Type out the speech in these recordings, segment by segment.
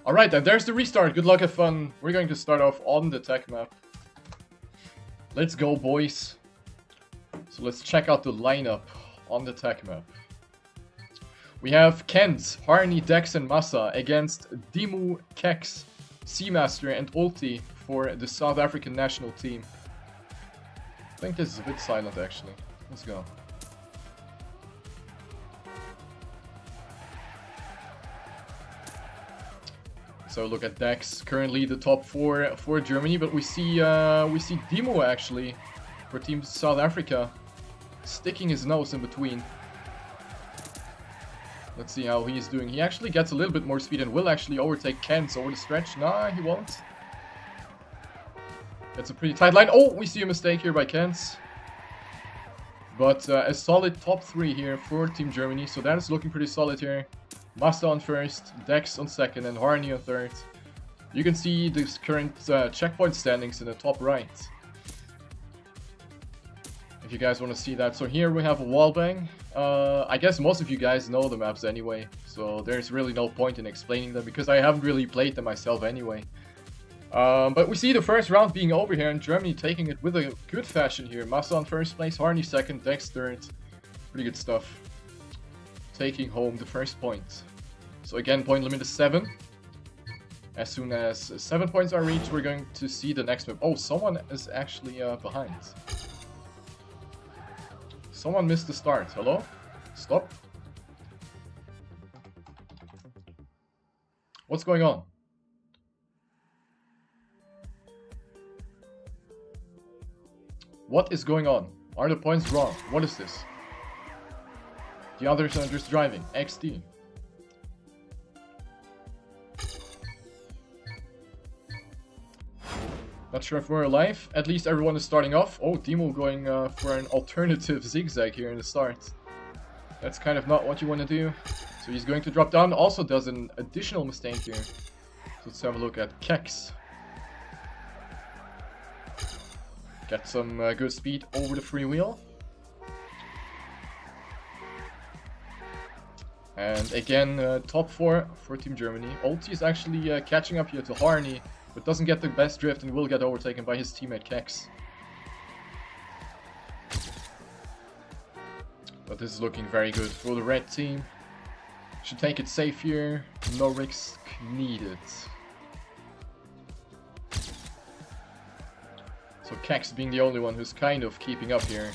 Alright, and there's the restart. Good luck, have fun. We're going to start off on the tech map. Let's go, boys. So let's check out the lineup on the tech map. We have Kent, Harney, Dex, and Massa against Dimu, Kex, Seamaster, and Ulti for the South African national team. I think this is a bit silent, actually. Let's go. So look at Dex, currently the top 4 for Germany, but we see Dimo actually for Team South Africa sticking his nose in between. Let's see how he's doing. He actually gets a little bit more speed and will actually overtake Kent over the stretch. Nah, he won't. That's a pretty tight line. Oh, we see a mistake here by Kent. But a solid top 3 here for Team Germany, so that is looking pretty solid here. Masta on first, Dex on second, and Harney on third. You can see the current checkpoint standings in the top right. If you guys want to see that. So here we have a wallbang. I guess most of you guys know the maps anyway, so there's really no point in explaining them because I haven't really played them myself anyway. But we see the first round being over here and Germany taking it with a good fashion here. Massa on first place, Harney second, Dex third. Pretty good stuff. Taking home the first point. So again, point limit is 7. As soon as 7 points are reached, we're going to see the next map. Oh, someone is actually behind. Someone missed the start. Hello? Stop. What's going on? What is going on? Are the points wrong? What is this? The others are just driving. XD. Not sure if we're alive. At least everyone is starting off. Oh, Dimo going for an alternative zigzag here in the start. That's kind of not what you want to do. So he's going to drop down. Also does an additional mistake here. So let's have a look at Kex. Get some good speed over the freewheel. And again, top 4 for Team Germany. Ulti is actually catching up here to Harney, but doesn't get the best drift and will get overtaken by his teammate Kex. But this is looking very good for the red team. Should take it safe here, no risk needed. So Kex being the only one who's kind of keeping up here.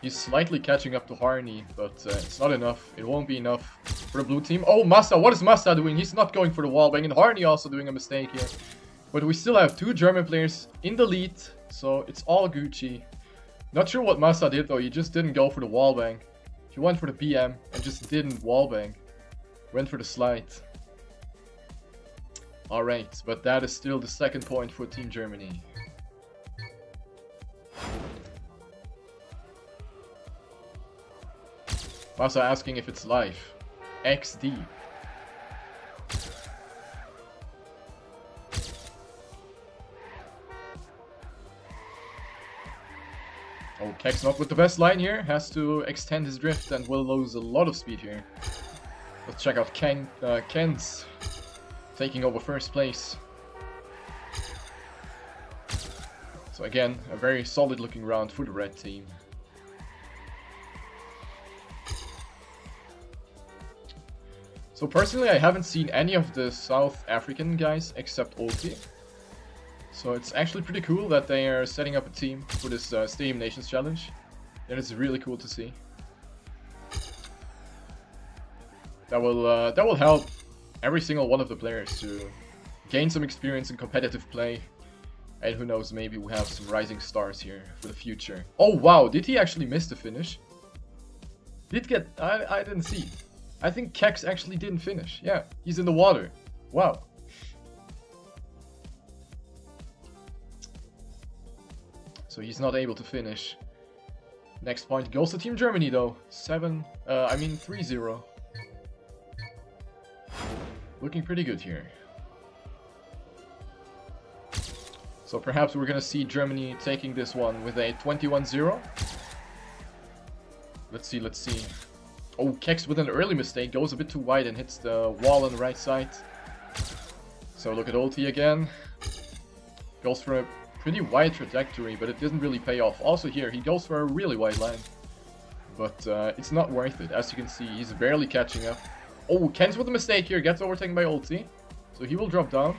He's slightly catching up to Harney, but it's not enough. It won't be enough for the blue team. Oh, Massa! What is Massa doing? He's not going for the wallbang, and Harney also doing a mistake here. But we still have 2 German players in the lead, so it's all Gucci. Not sure what Massa did though. He just didn't go for the wallbang. He went for the BM and just didn't wallbang. Went for the slide. Alright, but that is still the second point for Team Germany. Massa asking if it's live. XD. Oh, Kex not with the best line here. Has to extend his drift and will lose a lot of speed here. Let's check out Kent taking over first place. So again, a very solid looking round for the red team. So personally, I haven't seen any of the South African guys except Ulti. So it's actually pretty cool that they are setting up a team for this Stadium Nations Challenge. That is really cool to see. That will help every single one of the players to gain some experience in competitive play. And who knows, maybe we have some rising stars here for the future. Oh wow, did he actually miss the finish? I didn't see. I think Kex actually didn't finish. Yeah, he's in the water. Wow. So he's not able to finish. Next point goes to Team Germany though. 3-0. Looking pretty good here. So perhaps we're gonna see Germany taking this one with a 21-0. Let's see. Oh, Kex with an early mistake, goes a bit too wide and hits the wall on the right side. So look at ulti again. Goes for a pretty wide trajectory, but it didn't really pay off. Also here, he goes for a really wide line. But it's not worth it. As you can see, he's barely catching up. Oh, Ken's with a mistake here. Gets overtaken by ulti. So he will drop down.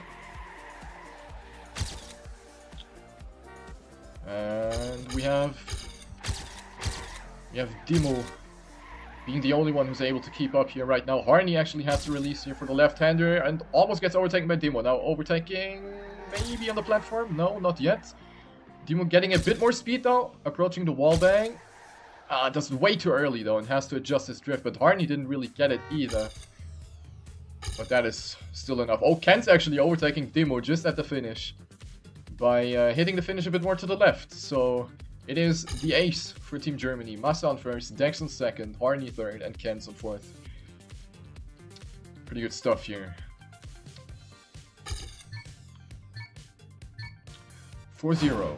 And we have Dimo being the only one who's able to keep up here right now. Harney actually has to release here for the left-hander and almost gets overtaken by Dimo. Now overtaking maybe on the platform? No, not yet. Dimo getting a bit more speed though, approaching the wallbang. Does way too early though and has to adjust his drift, but Harney didn't really get it either. But that is still enough. Oh, Ken's actually overtaking Dimo just at the finish by hitting the finish a bit more to the left. So it is the ace for Team Germany. Massa on first, Dex on second, Harney third, and Ken's on fourth. Pretty good stuff here. 4-0.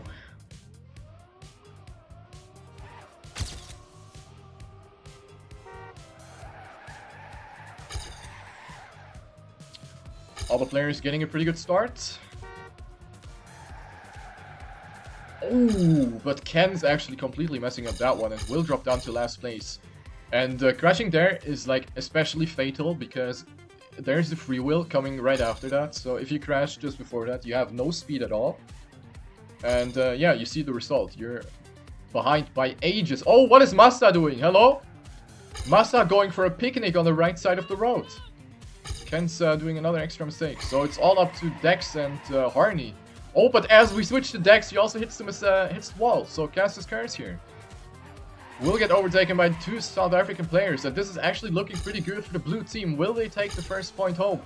All the players getting a pretty good start. Oh, but Ken's actually completely messing up that one and will drop down to last place. And crashing there is like especially fatal because there's the free will coming right after that. So if you crash just before that, you have no speed at all. And yeah, you see the result. You're behind by ages. Oh, what is Massa doing? Hello? Massa going for a picnic on the right side of the road. Ken's doing another extra mistake. So it's all up to Dex and Harney. Oh, but as we switch to Dex, he also hits the wall. So cast his curse here. Will get overtaken by two South African players. And this is actually looking pretty good for the blue team. Will they take the first point home?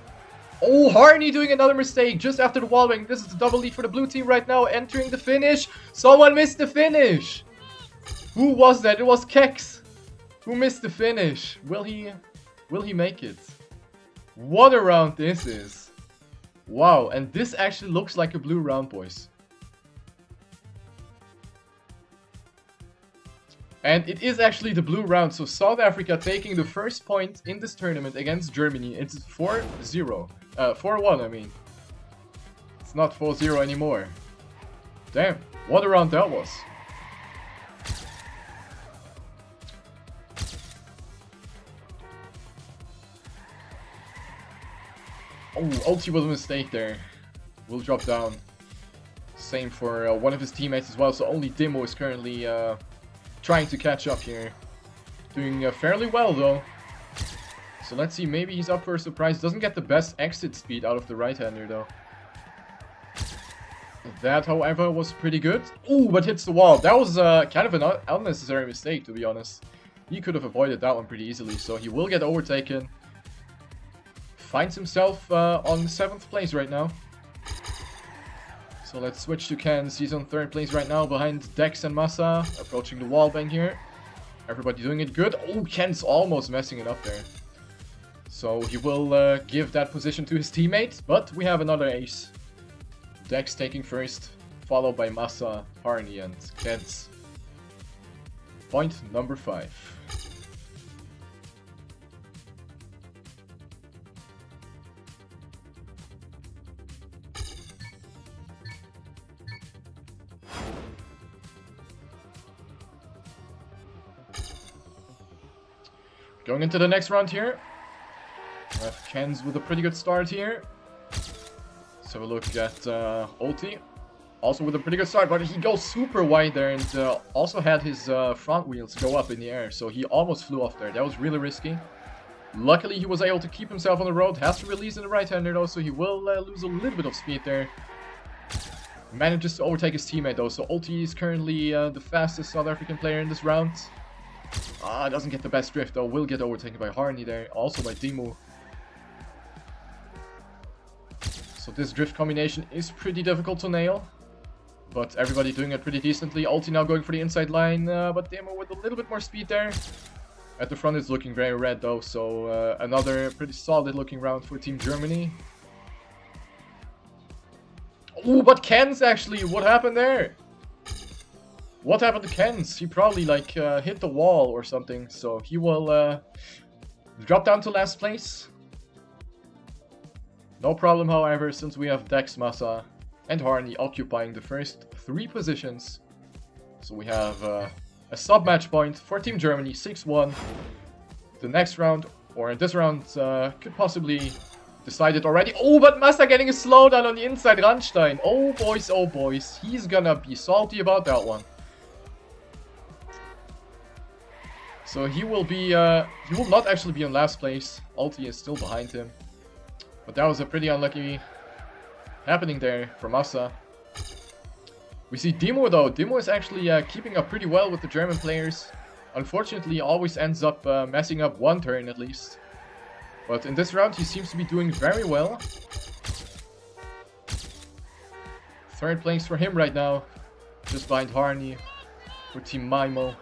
Oh, Harney doing another mistake just after the wallbang. This is the double lead for the blue team right now. Entering the finish. Someone missed the finish. Who was that? It was Kex who missed the finish. Will he make it? What a round this is. Wow, and this actually looks like a blue round, boys. And it is actually the blue round, so South Africa taking the first point in this tournament against Germany. It's 4-0. 4-1, I mean. It's not 4-0 anymore. Damn, what a round that was. Oh, ulti was a mistake there. Will drop down. Same for one of his teammates as well, so only Dimo is currently trying to catch up here. Doing fairly well though. So let's see, maybe he's up for a surprise. Doesn't get the best exit speed out of the right-hander though. That, however, was pretty good. Ooh, but hits the wall. That was kind of an unnecessary mistake, to be honest. He could have avoided that one pretty easily, so he will get overtaken. Finds himself on 7th place right now. So let's switch to Ken's. He's on 3rd place right now behind Dex and Massa. Approaching the wallbang here. Everybody doing it good. Oh, Ken's almost messing it up there. So he will give that position to his teammate. But we have another ace. Dex taking first, followed by Massa, Harney, and Ken's. Point number 5. Going into the next round here. We have Ken's with a pretty good start here. Let's have a look at ulti. Also with a pretty good start, but he goes super wide there and also had his front wheels go up in the air. So he almost flew off there. That was really risky. Luckily he was able to keep himself on the road. Has to release in the right-hander though, so he will lose a little bit of speed there. Manages to overtake his teammate though, so ulti is currently the fastest South African player in this round. Doesn't get the best drift though. Will get overtaken by Harney there. Also by Dimo. So this drift combination is pretty difficult to nail. But everybody doing it pretty decently. Ulti now going for the inside line. But Dimo with a little bit more speed there. At the front it's looking very red though. So another pretty solid looking round for Team Germany. Oh, but Ken's actually. What happened there? What happened to Ken's? He probably like hit the wall or something, so he will drop down to last place. No problem, however, since we have Dex, Massa, and Harney occupying the first 3 positions. So we have a sub-match point for Team Germany, 6-1. The next round, or this round, could possibly decide it already. Oh, but Massa getting a slowdown on the inside, Rammstein. Oh boys, he's gonna be salty about that one. So he will not actually be in last place. Ulti is still behind him. But that was a pretty unlucky happening there for Massa. We see Demo though. Demo is actually keeping up pretty well with the German players. Unfortunately, always ends up messing up one turn at least. But in this round, he seems to be doing very well. 3rd place for him right now. Just behind Harney for Team Mimo.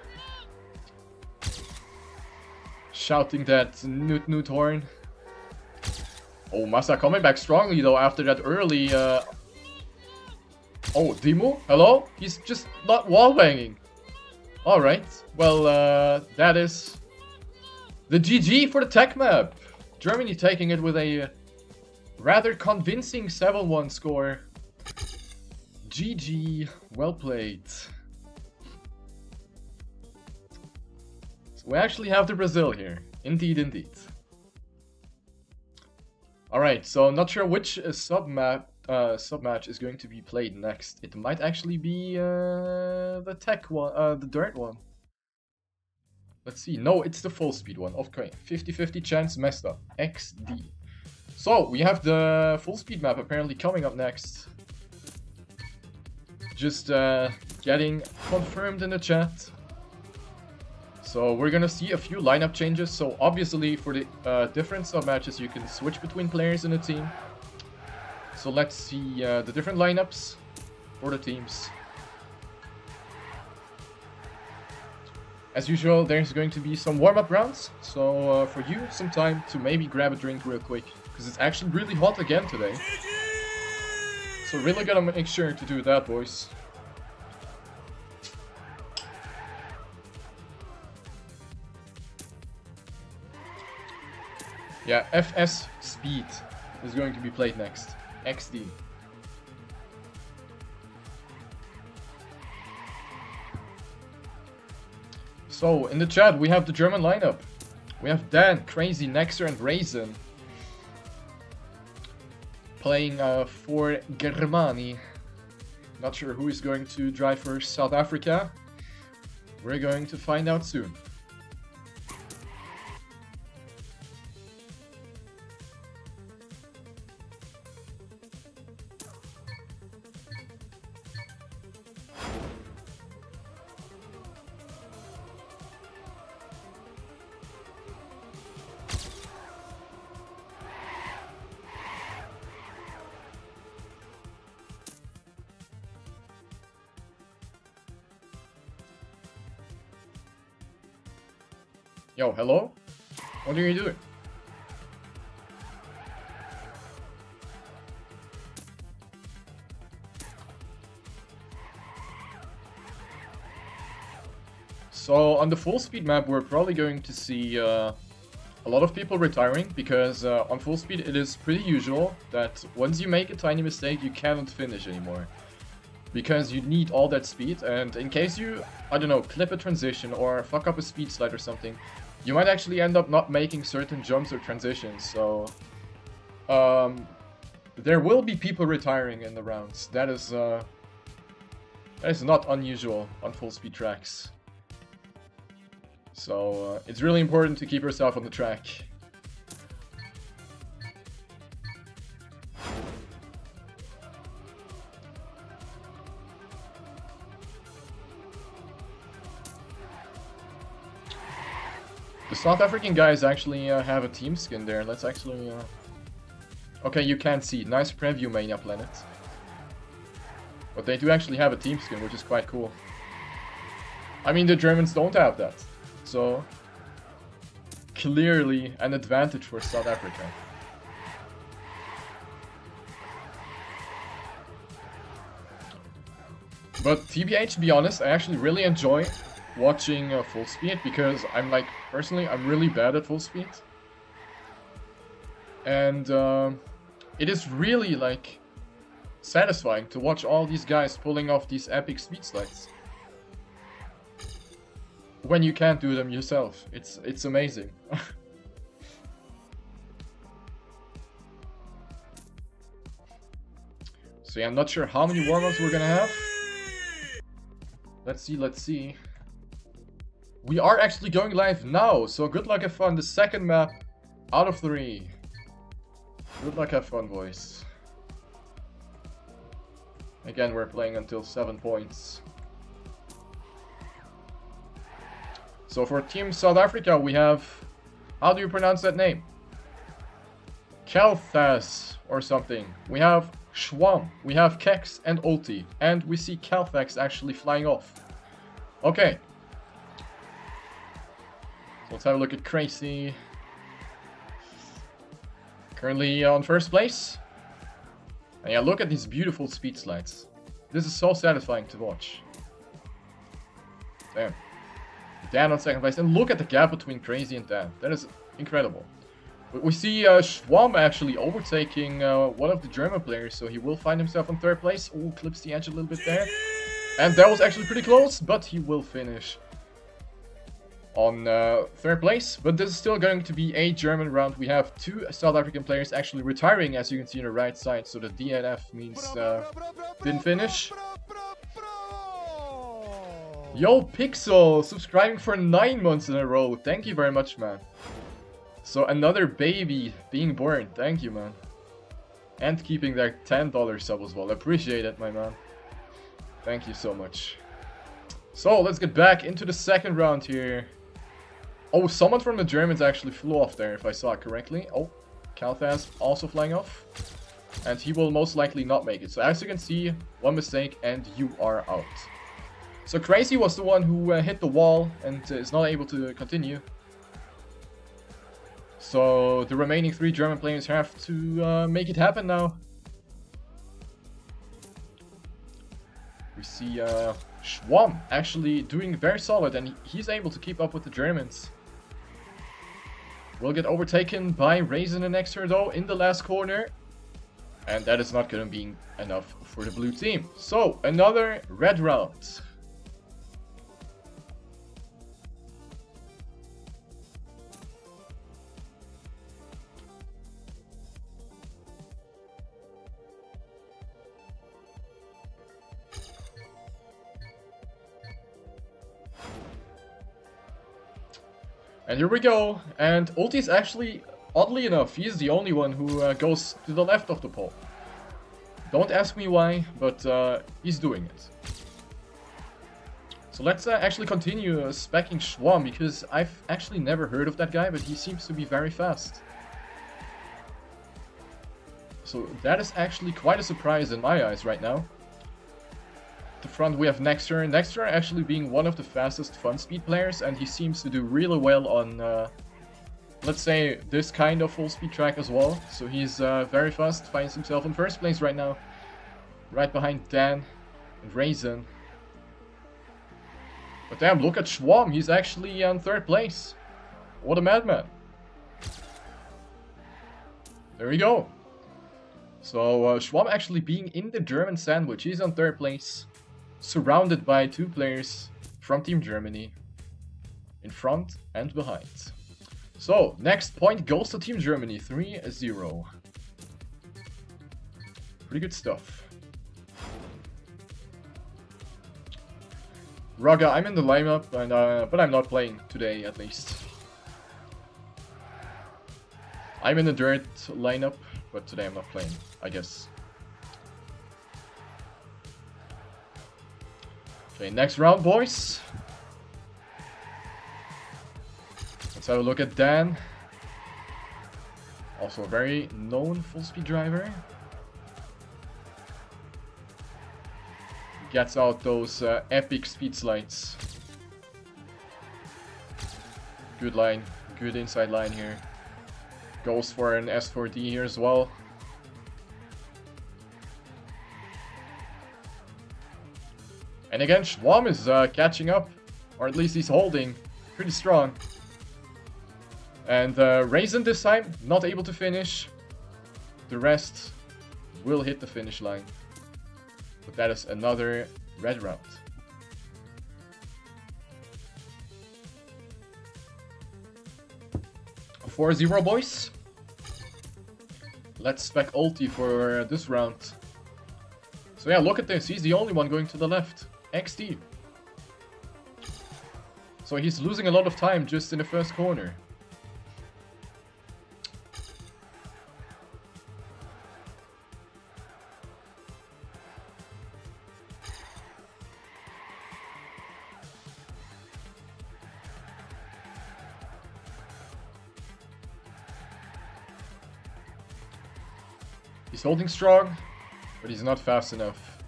Shouting that Newt horn. Oh, Massa coming back strongly though after that early... Oh, Demo? Hello? He's just not wallbanging. Alright, well, that is the GG for the tech map. Germany taking it with a rather convincing 7-1 score. GG, well played. So we actually have the Brazil here. Indeed. Alright, so I'm not sure which sub-match is going to be played next. It might actually be the tech one, the dirt one. Let's see. No, it's the full speed one. Okay, 50-50 chance, messed up. XD. So, we have the full speed map apparently coming up next. Just getting confirmed in the chat. So, we're gonna see a few lineup changes. So, obviously, for the different sub-matches, you can switch between players in a team. So, let's see the different lineups for the teams. As usual, there's going to be some warm-up rounds, so for you, some time to maybe grab a drink real quick, because it's actually really hot again today. So really gotta make sure to do that, boys. Yeah, FS Speed is going to be played next. XD. So, in the chat, we have the German lineup. We have Dan, Crazy, Nexer, and Raisin. Playing for Germany. Not sure who is going to drive for South Africa. We're going to find out soon. Yo, hello? What are you doing? So, on the full speed map, we're probably going to see a lot of people retiring, because on full speed it is pretty usual that once you make a tiny mistake, you cannot finish anymore. Because you need all that speed, and in case you, I don't know, clip a transition or fuck up a speed slide or something, you might actually end up not making certain jumps or transitions, so... there will be people retiring in the rounds. That is not unusual on full speed tracks. So, it's really important to keep yourself on the track. The South African guys actually have a team skin there. Let's actually... Okay, you can't see. Nice preview, Mania Planet. But they do actually have a team skin, which is quite cool. I mean, the Germans don't have that. So, clearly an advantage for South Africa. But TBH, to be honest, I actually really enjoy watching full speed, because I'm like, personally, I'm really bad at full speed. And it is really like satisfying to watch all these guys pulling off these epic speed slides. When you can't do them yourself, it's amazing. So yeah, I'm not sure how many warm-ups we're gonna have. Let's see. We are actually going live now, so good luck, have fun. The second map out of 3. Good luck, have fun, boys. Again, we're playing until 7 points. So for Team South Africa, we have... How do you pronounce that name? Kalthas or something. We have Schwam, we have Kex and Ulti. And we see Kalthax actually flying off. Okay. So let's have a look at Crazy. Currently on first place. And yeah, look at these beautiful speed slides. This is so satisfying to watch. Damn. Dan on second place. And look at the gap between Crazy and Dan. That is incredible. But we see Schwam actually overtaking one of the German players. So he will find himself on third place. Oh, clips the edge a little bit there. And that was actually pretty close. But he will finish on third place. But this is still going to be a German round. We have 2 South African players actually retiring, as you can see on the right side. So the DNF means didn't finish. Yo, Pixel, subscribing for 9 months in a row. Thank you very much, man. So another baby being born. Thank you, man. And keeping that $10 sub as well. Appreciate it, my man. Thank you so much. So let's get back into the second round here. Oh, someone from the Germans actually flew off there, if I saw it correctly. Oh, Kalthas also flying off. And he will most likely not make it. So as you can see, one mistake and you are out. So Crazy was the one who hit the wall and is not able to continue. So the remaining 3 German players have to make it happen now. We see Schwam actually doing very solid, and he's able to keep up with the Germans. Will get overtaken by Raisin and Exer though in the last corner. And that is not going to be enough for the blue team. So another red round. And here we go, and Ulti is actually, oddly enough, he's the only one who goes to the left of the pole. Don't ask me why, but he's doing it. So let's actually continue specking Schwam, because I've actually never heard of that guy, but he seems to be very fast. So that is actually quite a surprise in my eyes right now. At the front we have Nexter. Nexter actually being one of the fastest fun speed players, and he seems to do really well on, let's say, this kind of full speed track as well. So he's very fast, finds himself in first place right now. Right behind Dan and Raisin. But damn, look at Schwam, he's actually on third place. What a madman. There we go. So Schwam actually being in the German sandwich, he's on third place. Surrounded by 2 players from Team Germany. In front and behind. So, next point goes to Team Germany, 3-0. Pretty good stuff. Raga, I'm in the lineup, and, but I'm not playing today, at least. I'm in the dirt lineup, but today I'm not playing, I guess. Okay, next round, boys. Let's have a look at Dan. Also a very known full speed driver. Gets out those epic speed slides. Good line, good inside line here. Goes for an S4D here as well. And again, Schwam is catching up, or at least he's holding pretty strong. And Raisin this time, not able to finish. The rest will hit the finish line. But that is another red round. 4-0, boys. Let's spec ulti for this round. So yeah, look at this. He's the only one going to the left. XD. So he's losing a lot of time just in the first corner. He's holding strong, but he's not fast enough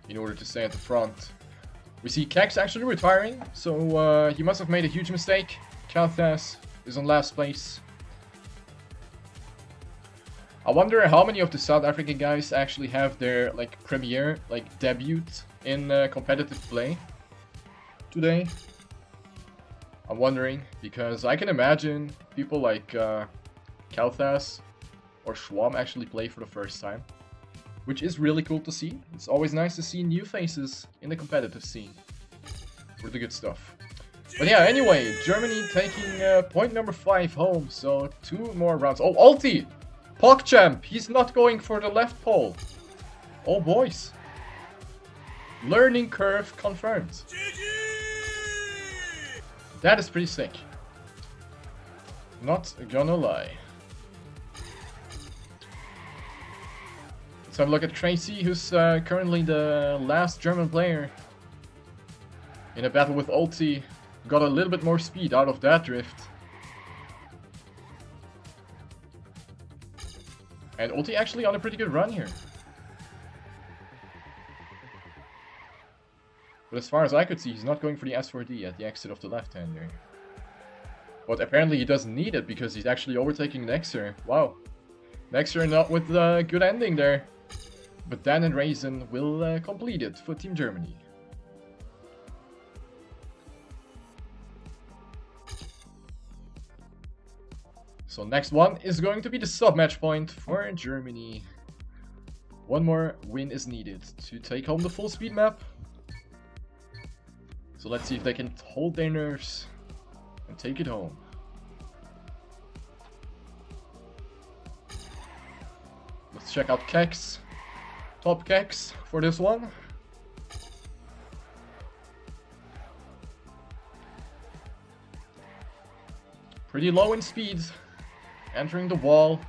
in order to stay at the front. We see Kex actually retiring, so he must have made a huge mistake. Kalthas is on last place. I wonder how many of the South African guys actually have their premiere, debut in competitive play today. I'm wondering, because I can imagine people like Kalthas or Schwam actually play for the first time, which is really cool to see. It's always nice to see new faces in the competitive scene for the good stuff. But yeah, anyway, Germany taking point number 5 home, so 2 more rounds. Oh, ulti! PogChamp, he's not going for the left pole. Oh, boys. Learning curve confirmed. That is pretty sick. Not gonna lie. Let's have a look at Tracy, who's currently the last German player in a battle with ulti. Got a little bit more speed out of that drift. And ulti actually on a pretty good run here. But as far as I could see, he's not going for the S4D at the exit of the left-hander. But apparently he doesn't need it because he's actually overtaking Nexer. Wow. Nexer not with a good ending there. But Dan and Raisin will complete it for Team Germany. So next one is going to be the sub-match point for Germany. One more win is needed to take home the full speed map. So let's see if they can hold their nerves and take it home. Let's check out Kex. Top Kex for this one. Pretty low in speed. Entering the wall.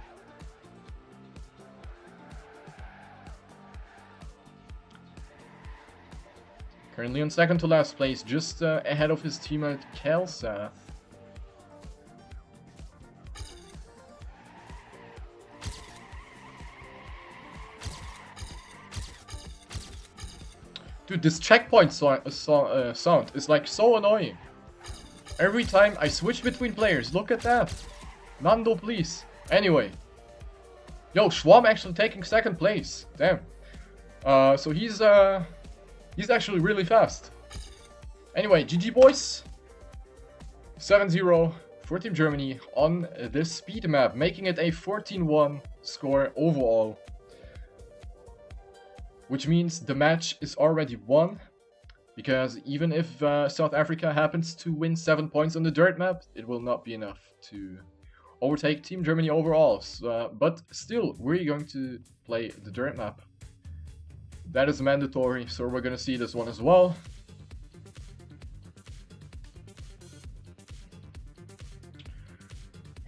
Currently on second to last place, just ahead of his teammate Kelsa. Dude, this checkpoint sound is like so annoying. Every time I switch between players, look at that. Nando, please. Anyway. Yo, Schwam actually taking second place. Damn. So he's actually really fast. Anyway, GG boys. 7-0 for Team Germany on this speed map, making it a 14-1 score overall. Which means the match is already won, because even if South Africa happens to win 7 points on the dirt map, it will not be enough to overtake Team Germany overall. But still, we're going to play the dirt map. That is mandatory, so we're going to see this one as well.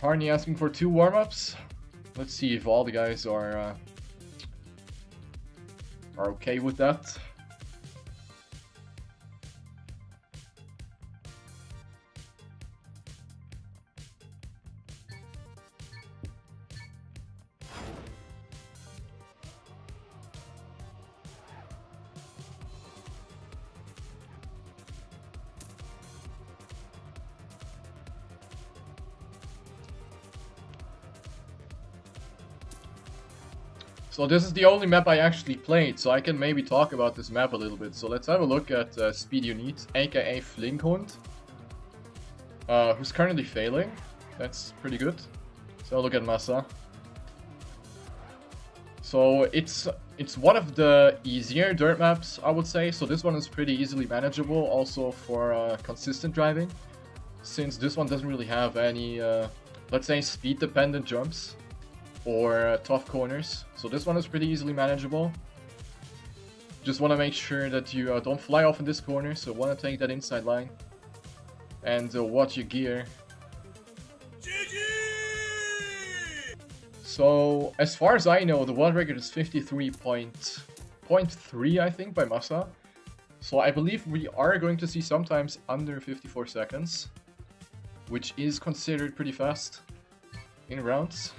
Harney asking for 2 warm-ups. Let's see if all the guys are okay with that. So this is the only map I actually played, so I can maybe talk about this map a little bit. So let's have a look at Speed Unit, aka Flinkhund, who's currently failing. That's pretty good. So look at Massa. So it's one of the easier dirt maps, I would say. So this one is pretty easily manageable, also for consistent driving, since this one doesn't really have any, let's say, speed-dependent jumps or tough corners. So this one is pretty easily manageable. Just want to make sure that you don't fly off in this corner, so want to take that inside line and watch your gear. So, as far as I know, the world record is 53.3, I think, by Massa. So I believe we are going to see sometimes under 54 seconds, which is considered pretty fast in rounds.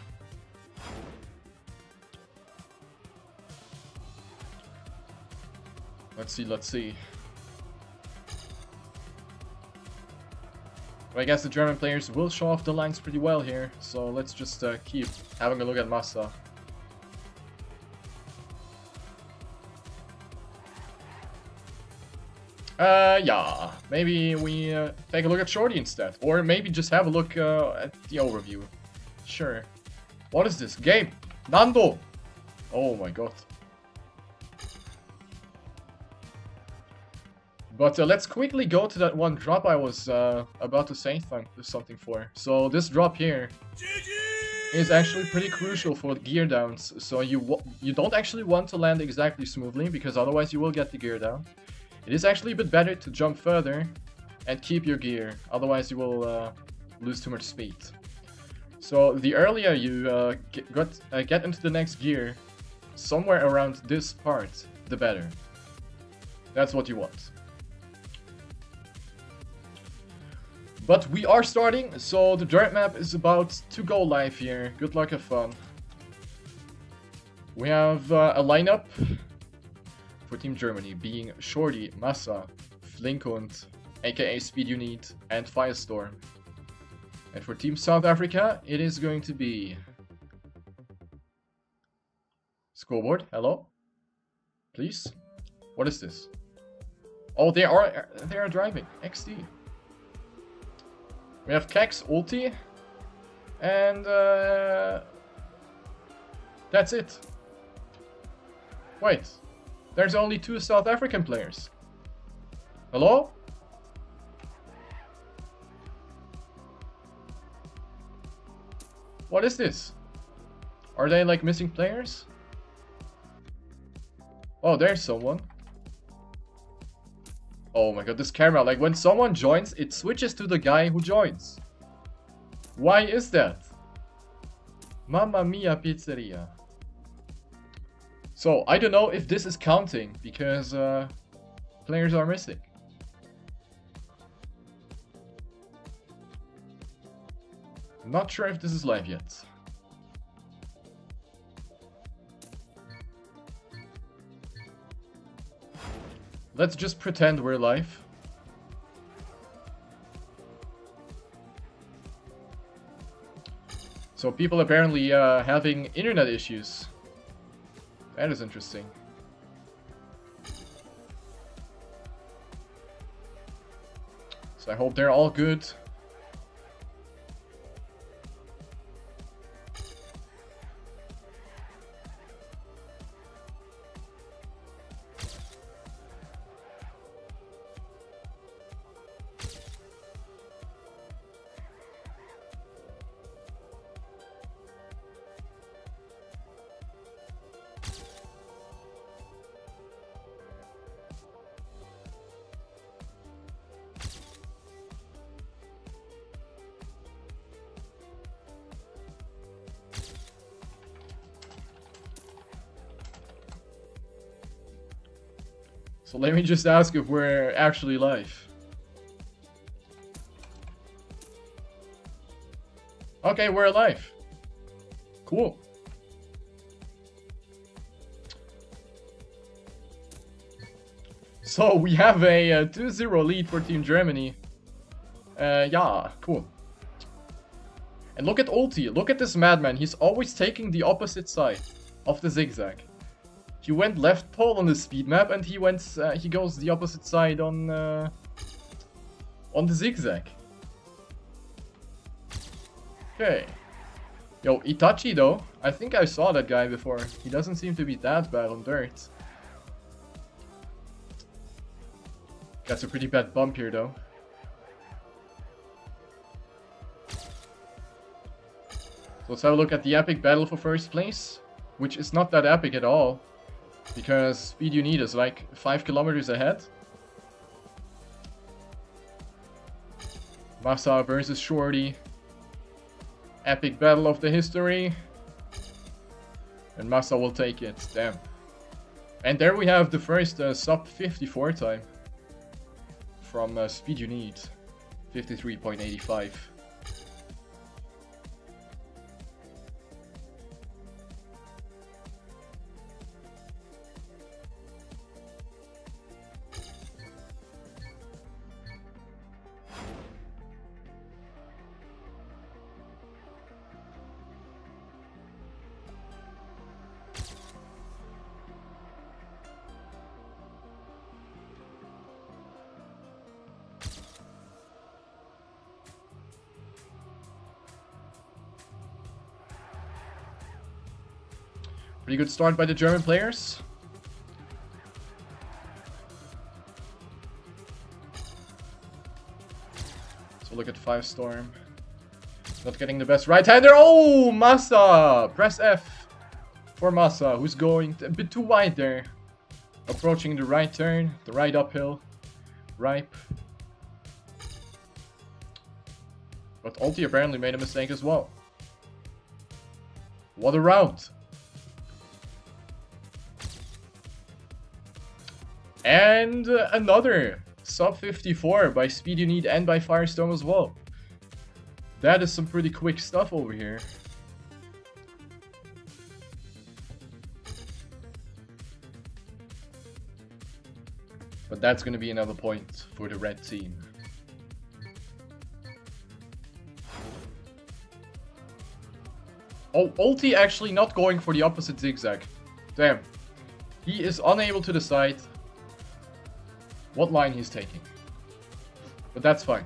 Let's see. But I guess the German players will show off the lines pretty well here, so let's just keep having a look at Massa. Yeah, maybe we take a look at Shorty instead, or maybe just have a look at the overview. Sure. What is this? Game? Nando! Oh my god. But let's quickly go to that one drop I was about to say something for. So this drop here is actually pretty crucial for gear downs. So you don't actually want to land exactly smoothly, because otherwise you will get the gear down. It is actually a bit better to jump further and keep your gear, otherwise you will lose too much speed. So the earlier you get into the next gear, somewhere around this part, the better. That's what you want. But we are starting, so the dirt map is about to go live here. Good luck, have fun. We have a lineup for Team Germany being Shorty, Massa, Flinkhund, aka Speed Unit, and Firestorm. And for Team South Africa, it is going to be Scoreboard. Hello, please. What is this? Oh, they are driving. XD. We have Kex, Ulti, and that's it. Wait, there's only 2 South African players. Hello? What is this? Are they like missing players? Oh, there's someone. Oh my god, this camera, like when someone joins, it switches to the guy who joins. Why is that? Mamma mia pizzeria. So, I don't know if this is counting, because players are missing. I'm not sure if this is live yet. Let's just pretend we're live. So people apparently having internet issues. That is interesting. So I hope they're all good. So let me just ask if we're actually live. Okay, we're live. Cool. So we have a 2-0 lead for Team Germany. Yeah, cool. And look at Ulti. Look at this madman. He's always taking the opposite side of the zigzag. He went left pole on the speed map, and he goes the opposite side on the zigzag. Okay. Yo, Itachi though. I think I saw that guy before. He doesn't seem to be that bad on dirt. That's a pretty bad bump here though. So let's have a look at the epic battle for first place. Which is not that epic at all. Because Speed You Need is like 5 kilometers ahead. Masa versus Shorty. Epic battle of the history. And Masa will take it. Damn. And there we have the first sub 54 time. From Speed You Need. 53.85. Pretty good start by the German players. So look at 5-Storm. Not getting the best right-hander. Oh, Masa! Press F for Masa, who's going a bit too wide there. Approaching the right turn, the right uphill. Ripe. But Ulti apparently made a mistake as well. What a round! And another sub 54 by Speed You Need and by Firestorm as well. That is some pretty quick stuff over here. But that's going to be another point for the red team. Oh, Ulti actually not going for the opposite zigzag. Damn. He is unable to decide what line he's taking. But that's fine.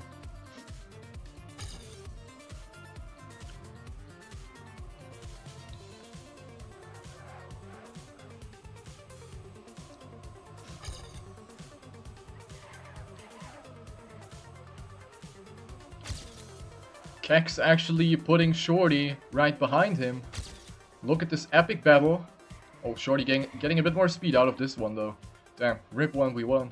Kex actually putting Shorty right behind him. Look at this epic battle. Oh, Shorty getting a bit more speed out of this one though. Damn, rip 1v1.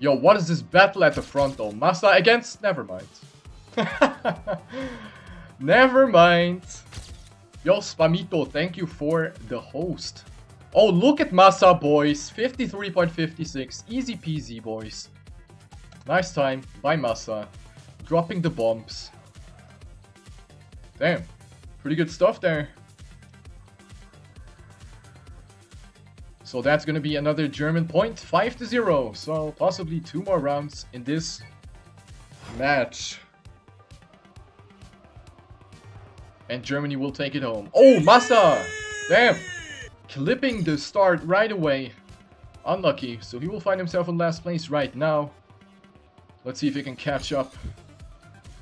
Yo, what is this battle at the front though? Masa against... Never mind. Never mind. Yo, Spamito, thank you for the host. Oh, look at Masa, boys. 53.56. Easy peasy, boys. Nice time by Masa. Dropping the bombs. Damn. Pretty good stuff there. So that's going to be another German point, 5-0. So possibly 2 more rounds in this match. And Germany will take it home. Oh, Masa! Damn! Clipping the start right away. Unlucky. So he will find himself in last place right now. Let's see if he can catch up.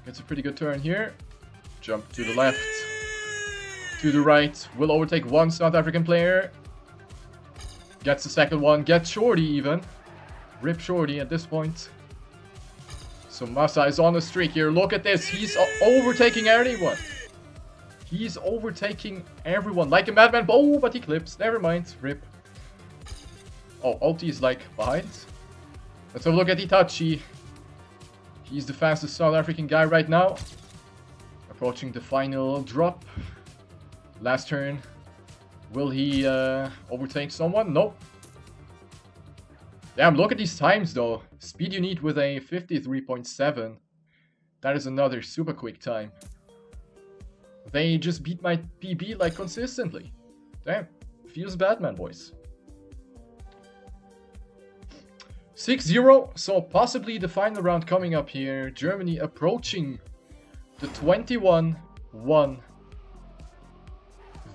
Gets a pretty good turn here. Jump to the left. To the right. Will overtake one South African player. Gets the second one, gets Shorty even. Rip Shorty at this point. So Masa is on the streak here. Look at this. He's overtaking everyone. He's overtaking everyone like a madman. Oh, but he clips. Never mind. Rip. Oh, Ulti is like behind. Let's have a look at Itachi. He's the fastest South African guy right now. Approaching the final drop. Last turn. Will he overtake someone? Nope. Damn, look at these times though. Speed You Need with a 53.7. That is another super quick time. They just beat my PB like consistently. Damn. Feels bad, man, boys. 6-0. So possibly the final round coming up here. Germany approaching the 21-1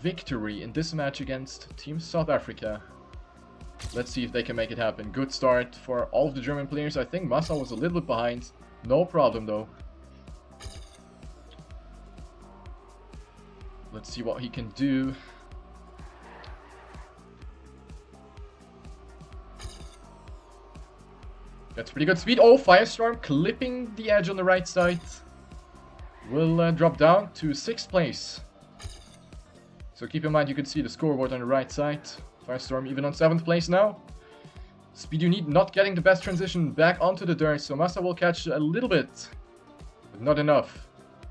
victory in this match against Team South Africa. Let's see if they can make it happen. Good start for all of the German players. I think Masa was a little bit behind. No problem though. Let's see what he can do. That's pretty good speed. Oh, Firestorm clipping the edge on the right side. Will drop down to 6th place. So keep in mind, you can see the scoreboard on the right side. Firestorm even on 7th place now. Speed you need not getting the best transition back onto the dirt. So Massa will catch a little bit, but not enough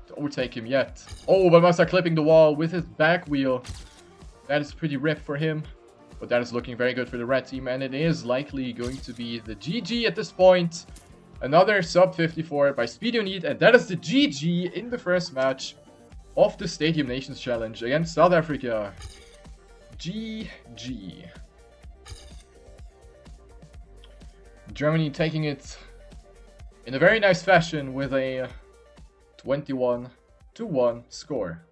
to overtake him yet. Oh, but Massa clipping the wall with his back wheel. That is pretty ripped for him. But that is looking very good for the red team, and it is likely going to be the GG at this point. Another sub 54 by Speed Unit, and that is the GG in the first match of the Stadium Nations Challenge against South Africa. GG. Germany taking it in a very nice fashion with a 21-1 score.